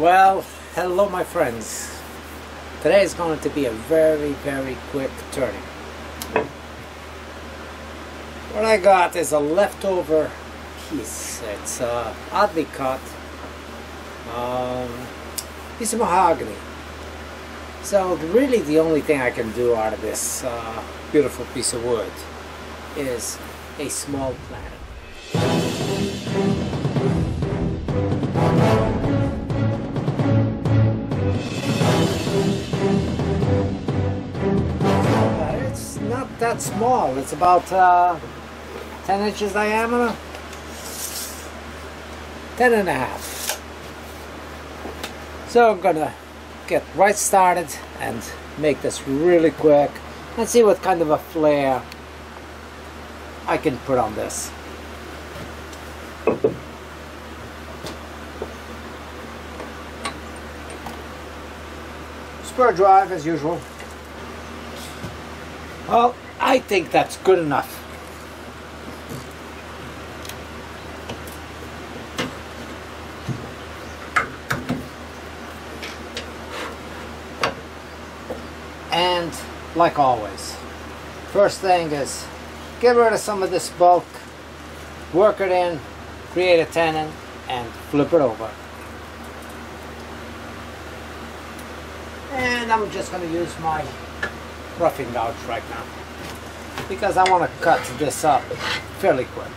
Well, hello my friends. Today is going to be a very quick turning. What I got is a leftover piece. It's oddly cut piece of mahogany. So really the only thing I can do out of this beautiful piece of wood is a small platter. It's not that small. It's about 10 inches diameter, 10 and a half. So I'm gonna get right started and make this really quick and see what kind of a flare I can put on this. Spur drive as usual. Well, I think that's good enough. And like always, first thing is get rid of some of this bulk, work it in, create a tenon, and flip it over. And I'm just going to use my roughing gouge right now because I want to cut this up fairly quick.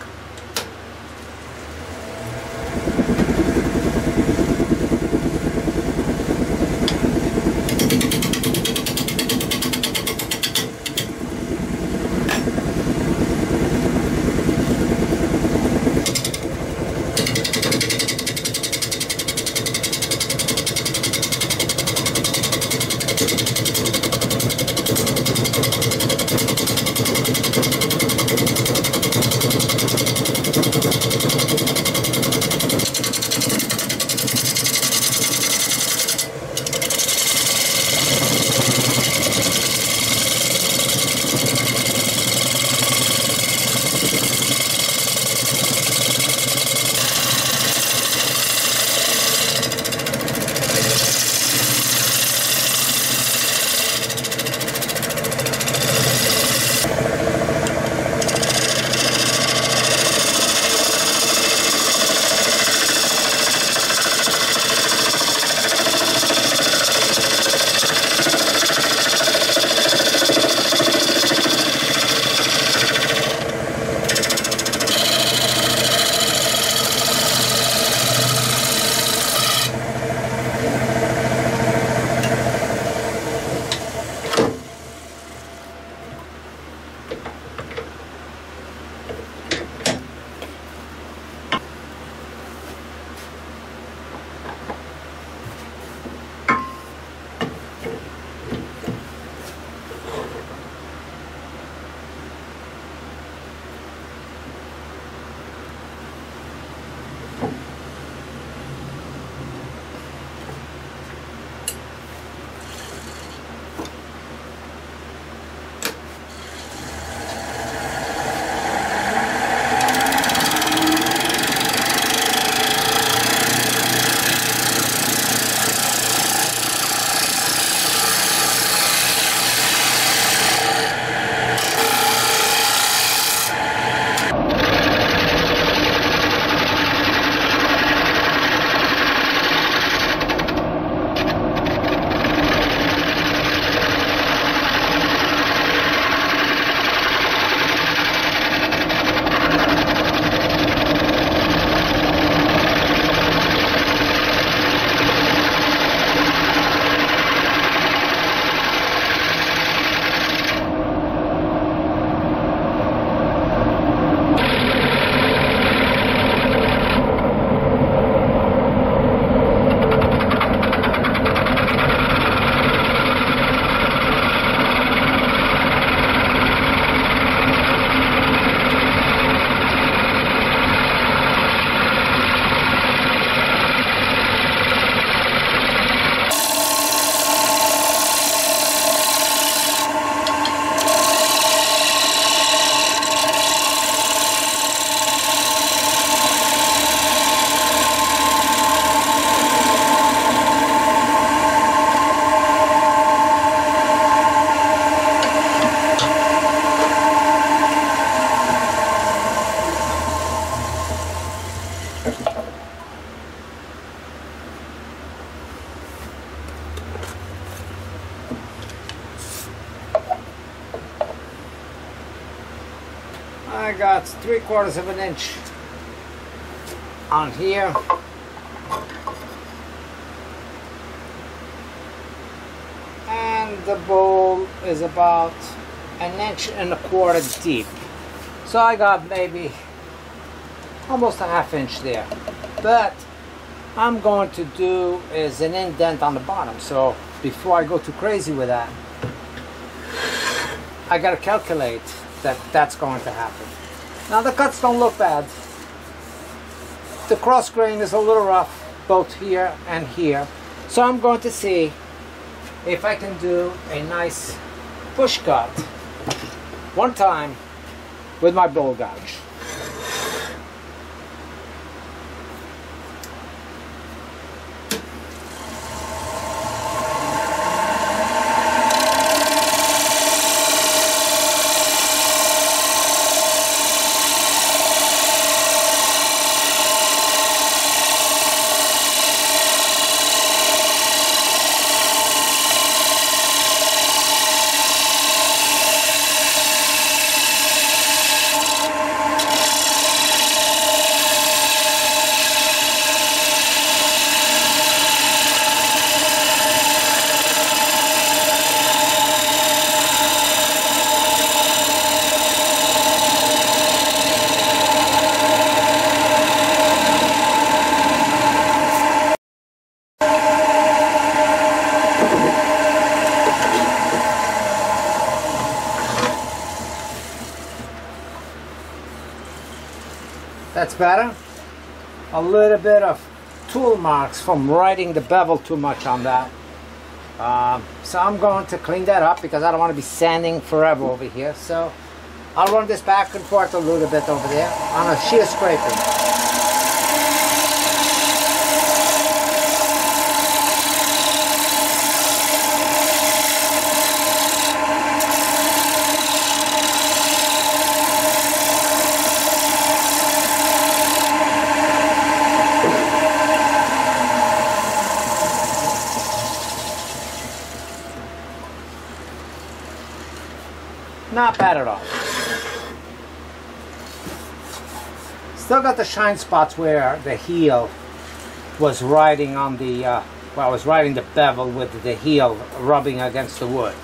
got 3/4 of an inch on here. And the bowl is about 1.25 inches deep. So I got maybe almost a 1/2 inch there. But I'm going to do is an indent on the bottom. So before I go too crazy with that, I gotta calculate that that's going to happen. Now the cuts don't look bad. The cross grain is a little rough both here and here. So I'm going to see if I can do a nice push cut one time with my bowl gouge. That's better. A little bit of tool marks from riding the bevel too much on that. So I'm going to clean that up because I don't want to be sanding forever over here. So I'll run this back and forth a little bit over there on a shear scraper. Not bad at all. Still got the shine spots where the heel was riding on the, well, I was riding the bevel with the heel rubbing against the wood.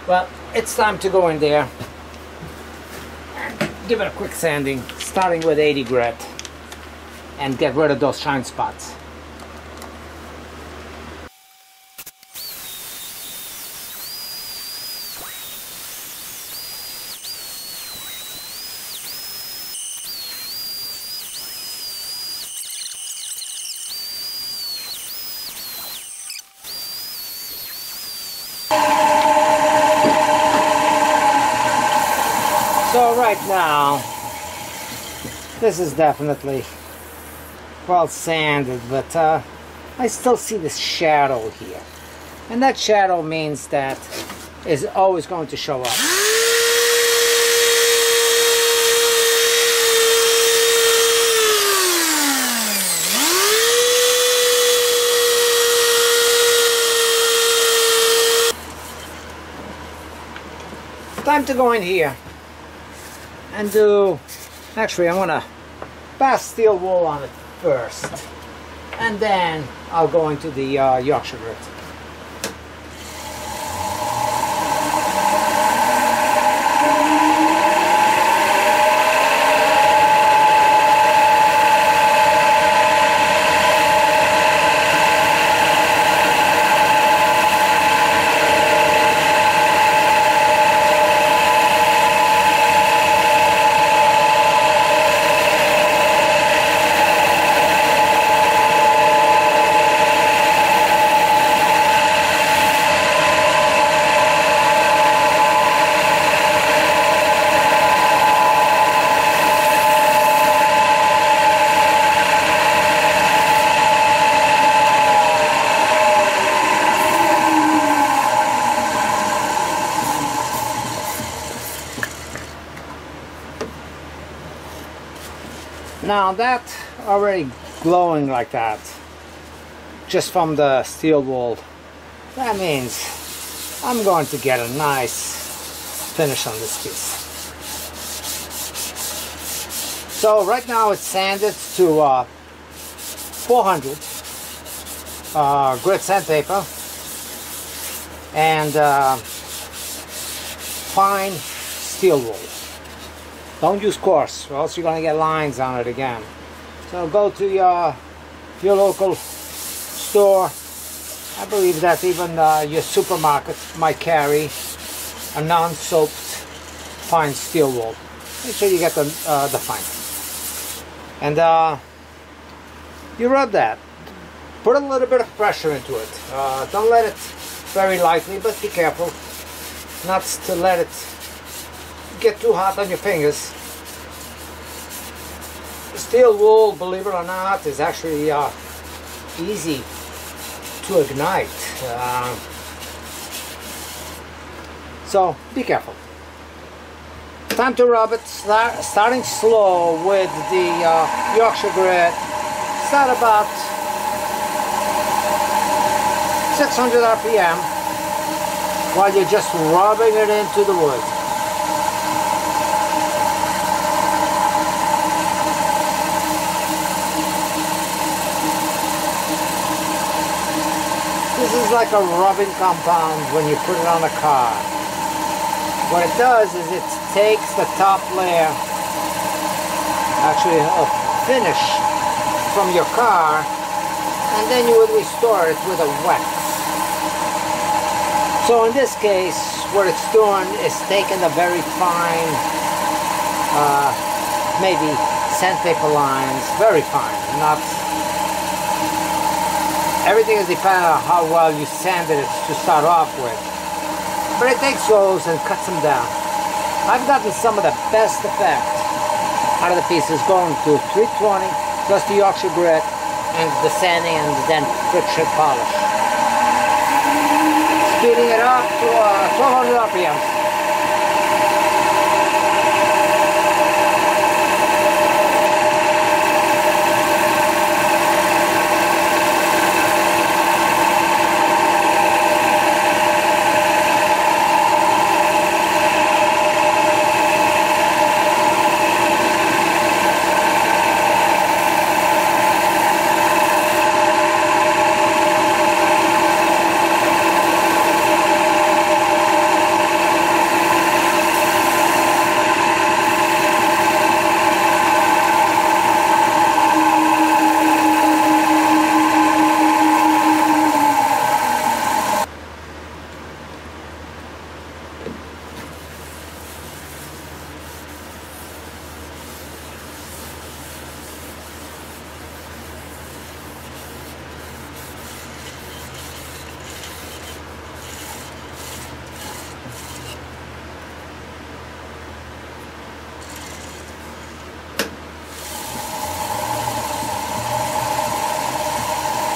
Well, it's time to go in there and give it a quick sanding, starting with 80 grit, and get rid of those shine spots. So right now, this is definitely well sanded, but I still see this shadow here. And that shadow means that is always going to show up. Time to go in here and do, actually I'm gonna pass steel wool on it first, and then I'll go into the Yorkshire grit. Now that already glowing like that, just from the steel wool, that means I'm going to get a nice finish on this piece. So right now it's sanded to 400 grit sandpaper and fine steel wool. Don't use coarse, or else you're going to get lines on it again. So go to your local store. I believe that even your supermarket might carry a non-soaped fine steel wool. Make sure you get the fine. And you rub that. Put a little bit of pressure into it. Don't let it very lightly, but be careful not to let it get too hot on your fingers. Steel wool, believe it or not, is actually easy to ignite. So be careful. Time to rub it. Starting slow with the Yorkshire grit. Start about 600 RPM while you're just rubbing it into the wood. This is like a rubbing compound when you put it on a car. What it does is it takes the top layer, actually a finish from your car, and then you would restore it with a wax. So in this case, what it's doing is taking the very fine, maybe sandpaper lines, very fine, not. Everything is dependent on how well you sanded it to start off with. But it takes those and cuts them down. I've gotten some of the best effect out of the pieces going to 320 plus the Yorkshire grit and the sanding and then friction polish. Speeding it up to 1200 RPMs.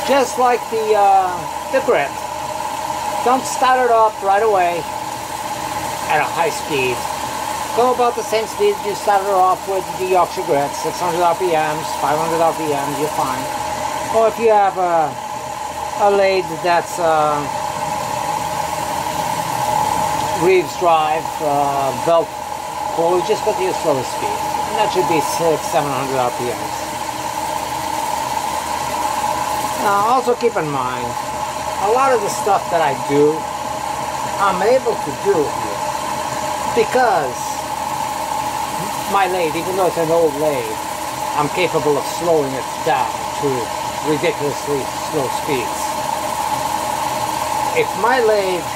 Just like the grit. Don't start it off right away at a high speed. Go about the same speed you started off with the Yorkshire grit, 600 RPMs, 500 RPMs, you're fine. Or if you have a lathe that's Reeves drive, belt pull, just go to your slowest speed. And that should be 600-700 RPMs. Now also keep in mind, a lot of the stuff that I do, I'm able to do here because my lathe, even though it's an old lathe, I'm capable of slowing it down to ridiculously slow speeds. If my lathe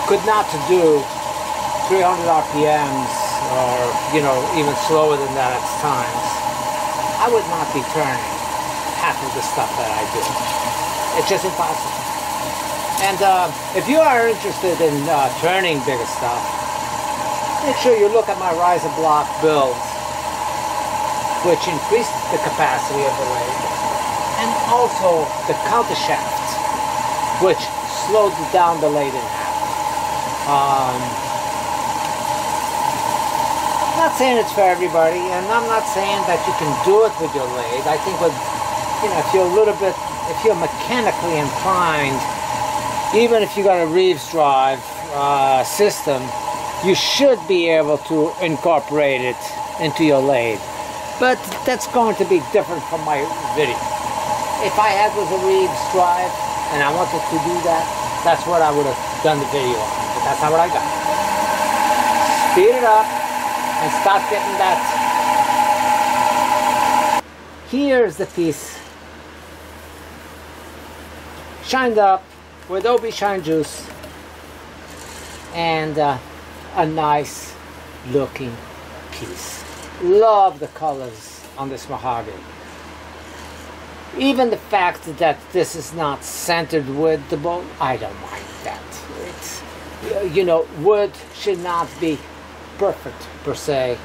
could not do 300 RPMs or, you know, even slower than that at times, I would not be turning half of the stuff that I do. It's just impossible. And if you are interested in turning bigger stuff, make sure you look at my riser block builds, which increased the capacity of the lathe, and also the counter shaft, which slowed down the lathe in half. I'm not saying it's for everybody, and I'm not saying that you can do it with your lathe. I think with, you know, if you're mechanically inclined, even if you got a Reeves drive system, you should be able to incorporate it into your lathe. But that's going to be different from my video. If I had was a Reeves drive and I wanted to do that, that's what I would have done the video on. But that's not what I got. Speed it up and start getting that. Here's the piece. Shined up with OB Shine Juice. And a nice looking piece. Love the colors on this mahogany. Even the fact that this is not centered with the bone, I don't mind that. It's, you know, wood should not be perfect per se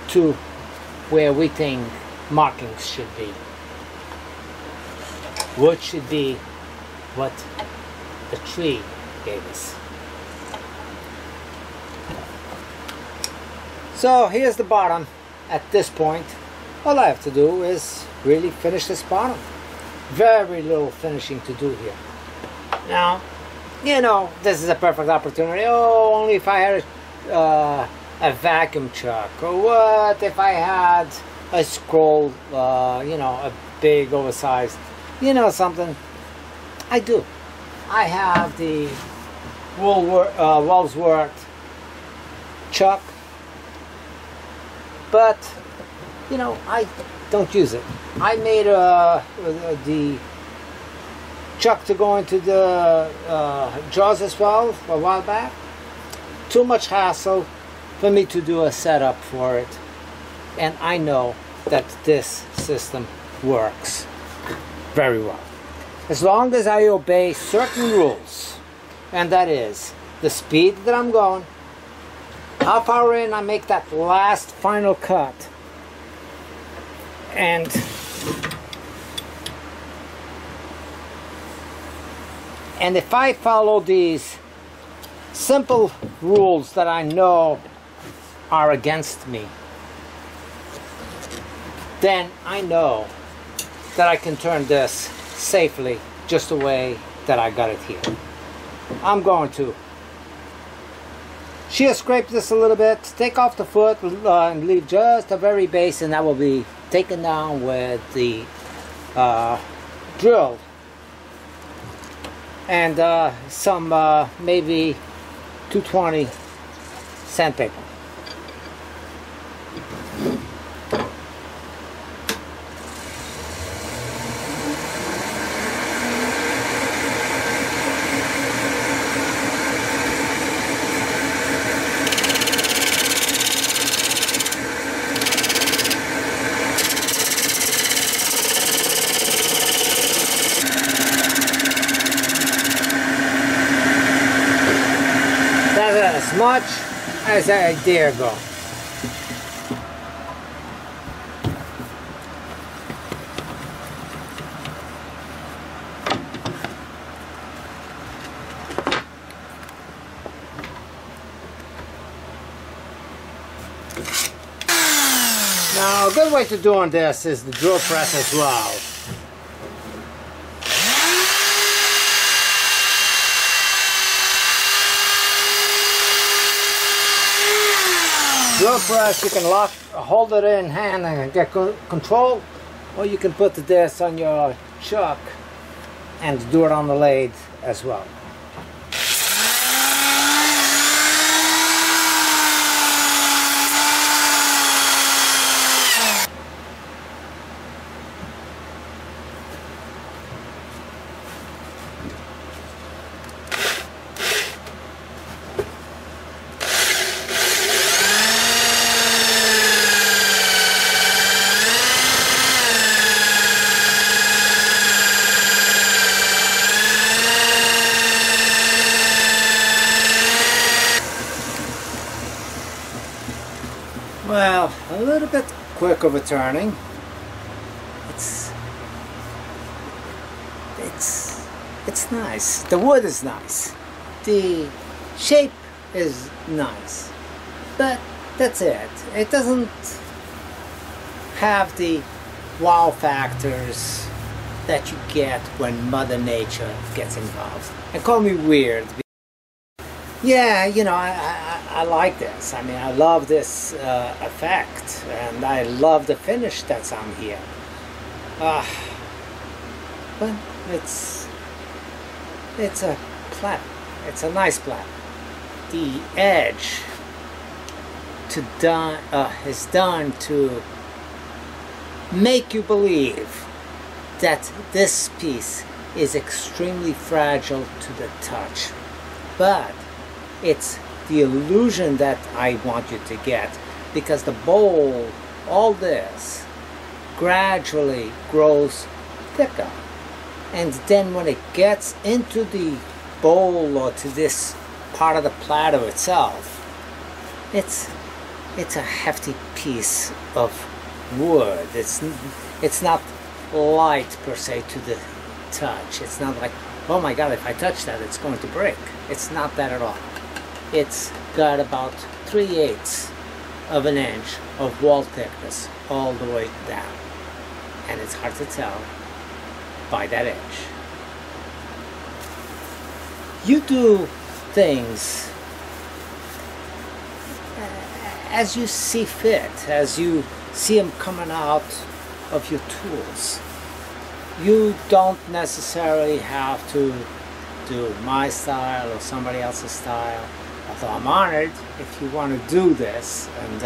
to where we think markings should be. Wood should be what the tree gave us. So here's the bottom. At this point, all I have to do is really finish this bottom. Very little finishing to do here. Now, you know, this is a perfect opportunity. Oh, only if I had a vacuum chuck. Or what if I had a scroll, you know, a big oversized, you know, something. I do. I have the Woolworth chuck. But, you know, I don't use it. I made the chuck to go into the jaws as well a while back. Too much hassle for me to do a setup for it. And I know that this system works very well. As long as I obey certain rules. And that is the speed that I'm going, how far in I make that last final cut, and if I follow these simple rules that I know are against me, then I know that I can turn this safely just the way that I got it here. I'm going to shear scrape this a little bit, take off the foot and leave just the very base, and that will be taken down with the drill and some maybe 220 sandpaper. As much as I dare go. Now, a good way to doing this is the drill press as well. Drill press, you can hold it in hand and get control, or you can put this on your chuck and do it on the lathe as well. Well, a little bit quicker returning. It's nice. The wood is nice. The shape is nice. But that's it. It doesn't have the wow factors that you get when Mother Nature gets involved. And call me weird. Yeah, you know, I like this. I mean, I love this effect, and I love the finish that's on here. But it's a platter. It's a nice platter. The edge is done to make you believe that this piece is extremely fragile to the touch. But it's the illusion that I want you to get, because the bowl, all this, gradually grows thicker. And then when it gets into the bowl or to this part of the platter itself, it's a hefty piece of wood. It's not light per se to the touch. It's not like, oh my god, if I touch that it's going to break. It's not that at all. It's got about 3/8 of an inch of wall thickness all the way down, and it's hard to tell by that edge. You do things as you see fit, as you see them coming out of your tools. You don't necessarily have to do my style or somebody else's style, although I'm honored if you want to do this and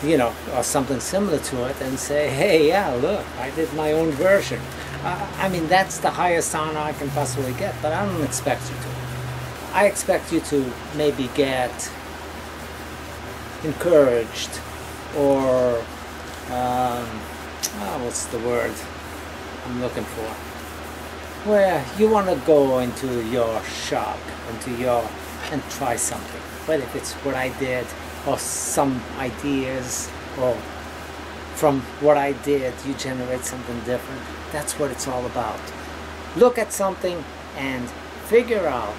you know, or something similar to it, and say, hey, yeah, look, I did my own version. I mean, that's the highest honor I can possibly get, but I don't expect you to. I expect you to maybe get encouraged, or what's the word I'm looking for, where you want to go into your shop, and try something. But if it's what I did, or some ideas, or from what I did you generate something different, that's what it's all about. Look at something and figure out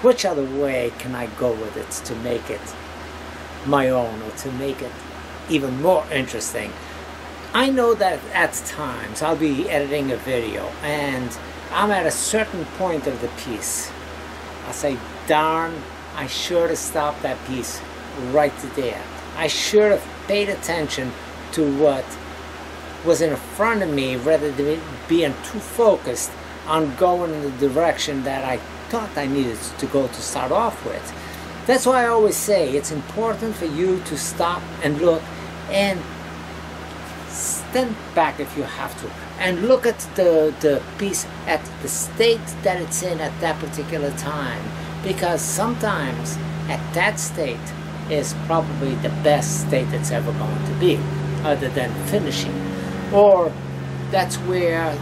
which other way can I go with it to make it my own, or to make it even more interesting. I know that at times I'll be editing a video and I'm at a certain point of the piece. I'll say, darn, I should have stopped that piece right there. I should have paid attention to what was in front of me, rather than being too focused on going in the direction that I thought I needed to go to start off with. That's why I always say it's important for you to stop and look, and stand back if you have to, and look at the piece at the state that it's in at that particular time, because sometimes at that state is probably the best state it's ever going to be, other than finishing. Or that's where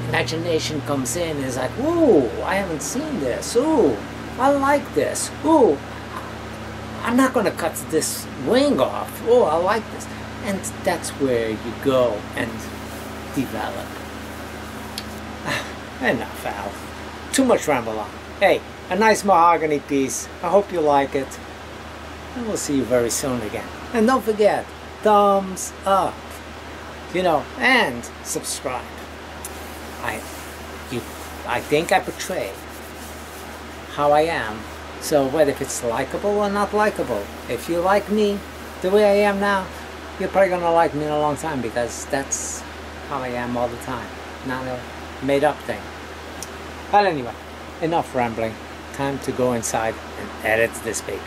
imagination comes in, is like, ooh, I haven't seen this, ooh, I like this, ooh, I'm not going to cut this wing off, oh, I like this. And that's where you go and develop. Enough, Al. Too much ramble on. Hey, a nice mahogany piece. I hope you like it. And we'll see you very soon again. And don't forget, thumbs up. You know, and subscribe. I think I portray how I am. So whether if it's likable or not likable, if you like me the way I am now, you're probably going to like me in a long time, because that's how I am all the time. Not a made up thing. But anyway, enough rambling. Time to go inside and edit this baby.